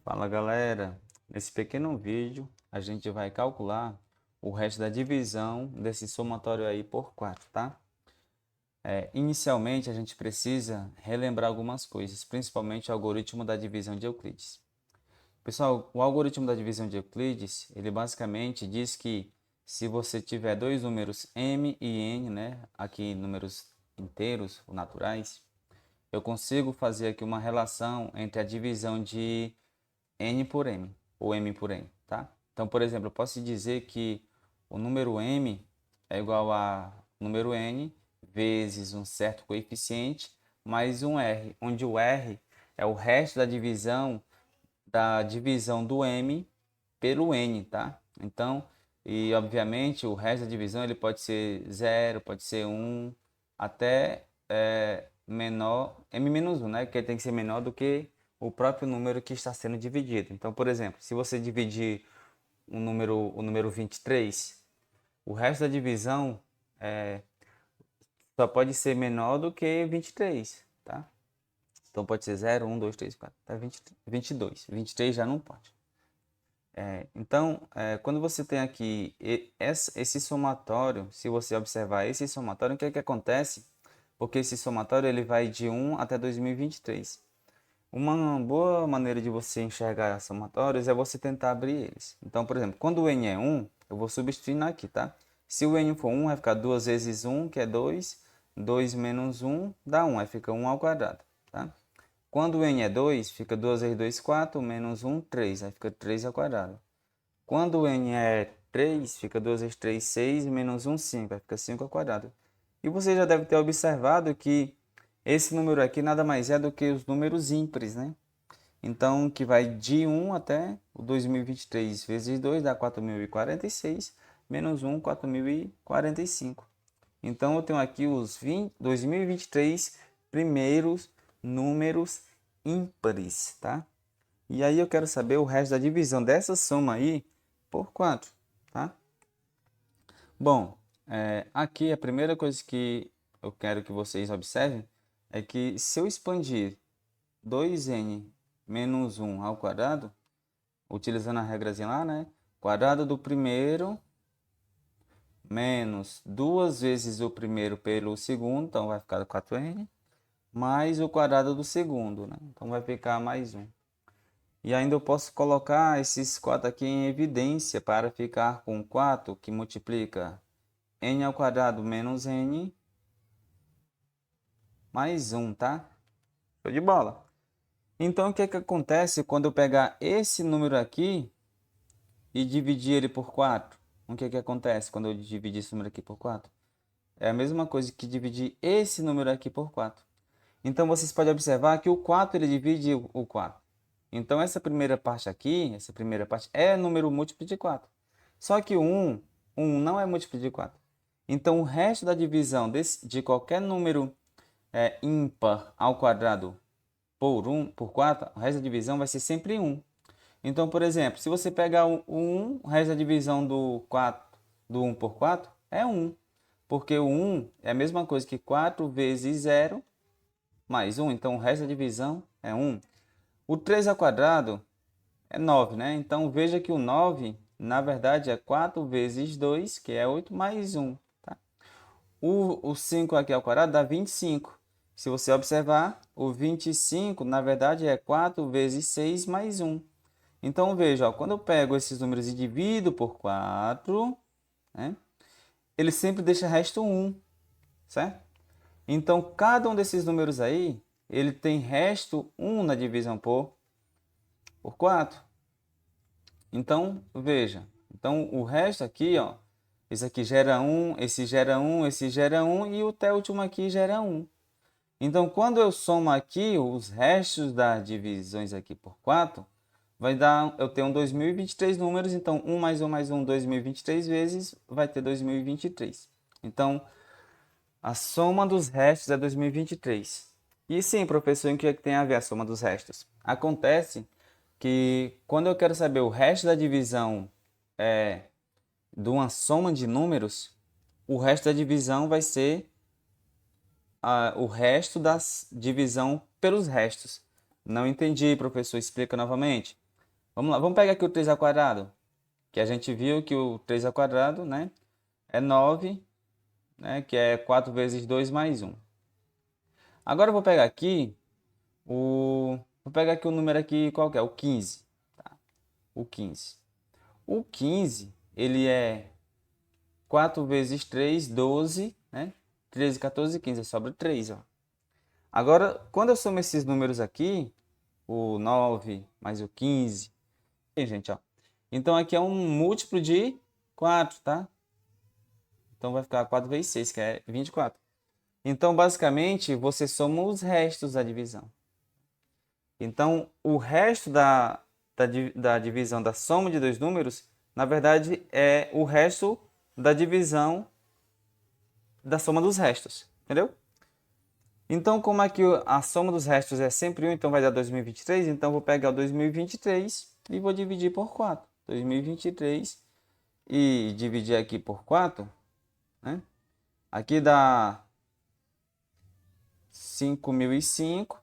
Fala galera, nesse pequeno vídeo a gente vai calcular o resto da divisão desse somatório aí por 4, tá? Inicialmente a gente precisa relembrar algumas coisas, principalmente o algoritmo da divisão de Euclides. Pessoal, o algoritmo da divisão de Euclides, ele basicamente diz que se você tiver dois números m e n, né, aqui números inteiros ou naturais, eu consigo fazer aqui uma relação entre a divisão de n por m, ou m por n, tá? Então, por exemplo, eu posso dizer que o número m é igual a número n vezes um certo coeficiente mais um r, onde o r é o resto da divisão do m pelo n, tá? Então, e obviamente o resto da divisão ele pode ser zero, pode ser um, até menor, m-1, né? Que ele tem que ser menor do que o próprio número que está sendo dividido. Então, por exemplo, se você dividir o número 23, o resto da divisão só pode ser menor do que 23, tá? Então pode ser 0, 1, 2, 3, 4, até 20, 22. 23 já não pode. Então, quando você tem aqui esse somatório, se você observar esse somatório, o que é que acontece? Porque esse somatório ele vai de 1 até 2023. Uma boa maneira de você enxergar somatórios é você tentar abrir eles. Então, por exemplo, quando o n é 1, eu vou substituindo aqui, tá? Se o n for 1, vai ficar 2 vezes 1, que é 2. 2 menos 1 dá 1, aí fica 1 ao quadrado, tá? Quando o n é 2, fica 2 vezes 2, 4, menos 1, 3, aí fica 3 ao quadrado. Quando o n é 3, fica 2 vezes 3, 6, menos 1, 5, aí fica 5 ao quadrado. E você já deve ter observado que esse número aqui nada mais é do que os números ímpares, né? Então, que vai de 1 até o 2023 vezes 2 dá 4.046, menos 1, 4.045. Então, eu tenho aqui os 2023 primeiros números ímpares, tá? E aí eu quero saber o resto da divisão dessa soma aí por 4, tá? Bom, aqui a primeira coisa que eu quero que vocês observem é que se eu expandir 2n menos 1 ao quadrado, utilizando a regrazinha lá, né? Quadrado do primeiro menos 2 vezes o primeiro pelo segundo, então vai ficar 4n, mais o quadrado do segundo, né? Então vai ficar mais 1. E ainda eu posso colocar esses 4 aqui em evidência para ficar com 4 que multiplica n ao quadrado menos n mais 1, tá? Show de bola. Então, o que é que acontece quando eu pegar esse número aqui e dividir ele por 4? O que é que acontece quando eu dividir esse número aqui por 4? É a mesma coisa que dividir esse número aqui por 4. Então, vocês podem observar que o 4 ele divide o 4. Então, essa primeira parte aqui, essa primeira parte é número múltiplo de 4. Só que o 1 não é múltiplo de 4. Então, o resto da divisão de qualquer número ímpar ao quadrado por 4, o resto da divisão vai ser sempre 1. Então, por exemplo, se você pegar o 1, o resto da divisão do 1 por 4 é 1. Porque o 1 é a mesma coisa que 4 vezes 0 mais 1. Então, o resto da divisão é 1. O 3 ao quadrado é 9, né? Então, veja que o 9, na verdade, é 4 vezes 2, que é 8, mais 1. Tá? O 5 aqui ao quadrado dá 25. Se você observar, o 25, na verdade, é 4 vezes 6 mais 1. Então, veja, ó, quando eu pego esses números e divido por 4, né, ele sempre deixa resto 1, certo? Então, cada um desses números aí, ele tem resto 1 na divisão por 4. Então, veja. Então, o resto aqui, ó, esse aqui gera 1, esse gera 1, esse gera 1 e o até último aqui gera 1. Então, quando eu somo aqui os restos das divisões aqui por 4, vai dar, eu tenho 2023 números, então 1 mais 1 mais 1, 2023 vezes, vai ter 2023. Então, a soma dos restos é 2023. E sim, professor, o que é que tem a ver a soma dos restos? Acontece que quando eu quero saber o resto da divisão de uma soma de números, o resto da divisão vai ser o resto da divisão pelos restos. Não entendi, professor, explica novamente. Vamos lá, vamos pegar aqui o 3 ao quadrado, que a gente viu que o 3 ao quadrado, né, é 9, né, que é 4 vezes 2 mais 1. Agora eu vou pegar aqui o número aqui, qual que é? O 15, tá? O 15. O 15, ele é 4 vezes 3, 12, né? 13, 14, 15, sobra 3, ó. Agora, quando eu somo esses números aqui, o 9 mais o 15, gente, ó. Então aqui é um múltiplo de 4, tá? Então vai ficar 4 vezes 6, que é 24. Então, basicamente, você soma os restos da divisão. Então, o resto da divisão da soma de dois números, na verdade, é o resto da divisão da soma dos restos. Entendeu? Então, como aqui a soma dos restos é sempre 1, então vai dar 2023. Então, vou pegar o 2023 e vou dividir por 4. 2023 e dividir aqui por 4, né? Aqui dá 5.005,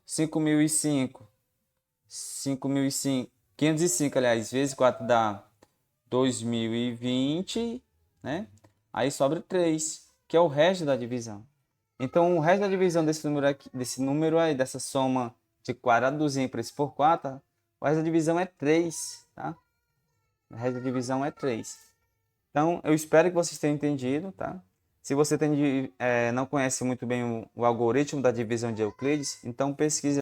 505, aliás, vezes 4 dá 2020, né? Aí sobra 3, que é o resto da divisão. Então, o resto da divisão desse número aí, dessa soma de quadradozinho para esse por 4, o resto da divisão é 3, tá? O resto da divisão é 3. Então, eu espero que vocês tenham entendido, tá? Se você não conhece muito bem o algoritmo da divisão de Euclides, então pesquise